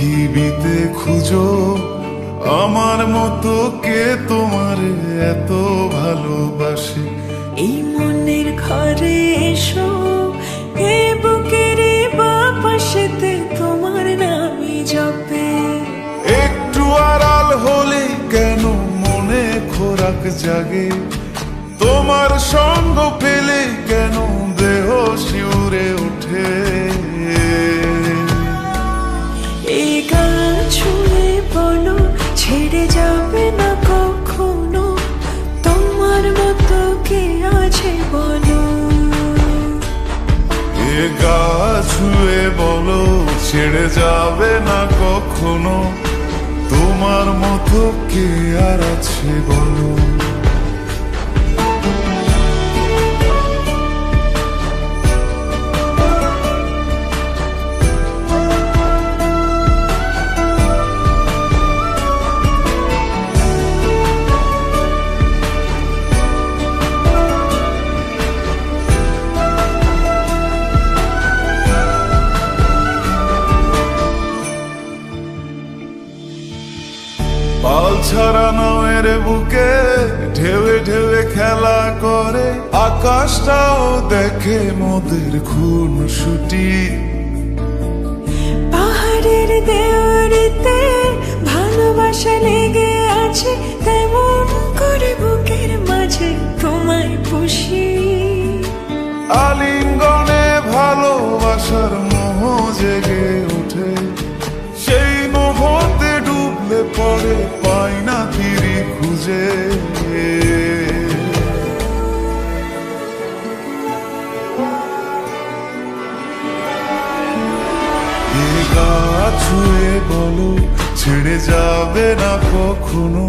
পৃথিবীতে খুঁজো আমার মতো কে তোমার এত ভালোবাসে। এই মনের ঘরে এসো, এ বুকের বাপাশেতে তোমার নামই জপে। একটু আড়াল হলে কেন মনে খোরাক জাগে, তোমার সঙ্গ পেলে কেন দেহ শিউরে ওঠে। এই গান ছুঁয়ে বলো ছেড়ে যাবে না কখনো, তোমার মতো কে আছে বলো। এ গা ছুঁয়ে বলো ছেড়ে যাবে না কখনো, তোমার মতো কে আর আছে বলো। পাল ছাড়া নামের বুকে ঢেউে ঢেউে খেলা করে, আকাশটাও দেখে মোদের খুন ছুটি। পাহাড়ের দেওয়ারিতে ভালোবাসা লেগে আছে, তেমন করে বুকের মাঝে তোমায় পুষি। আলিঙ্গনে ভালোবাসার মোহ জেগে ওঠে, সেই মোহতে ডুবলে পড়ে পাই না তীরে খুঁজে। এ গা ছুঁয়ে বলো ছেড়ে যাবে না কখনো,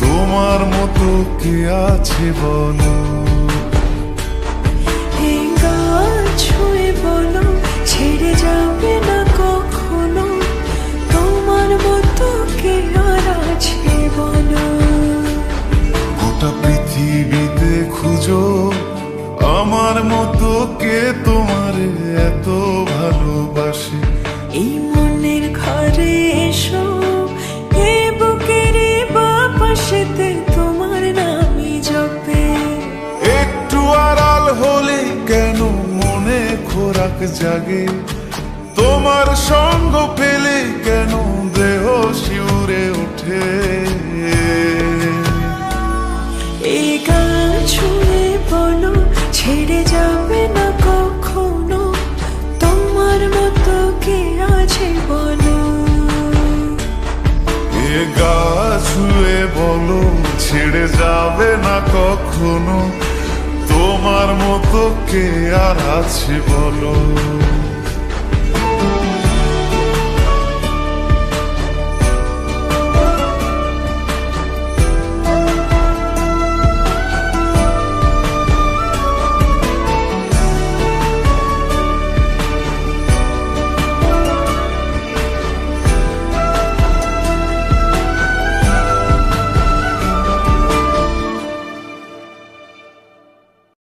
তোমার মতো কে আছে বলো। এই গান ছুঁয়ে বলো ছেড়ে যাবে না কখনো, তোমার মতো কে আর আছে বলো। গোটা পৃথিবীতে খুঁজো আমার মতো কে তোমার এত ভালোবাসে। এই মনের ঘরে এসো, এ বুকের বাপাশেতে তোমার নামই জপে। একটু আড়াল হলে কেন মনে খোরাক জাগে, তোমার সঙ্গ পেলে কেন দেহ শিউরে ওঠে। এই গান ছুঁয়ে বলো ছেড়ে যাবে না কখনো, তোমার মতো কে আছে বলো। এ গা ছুঁয়ে বলো ছেড়ে যাবে না কখনো, তোমার মতো কে আর আছে বলো।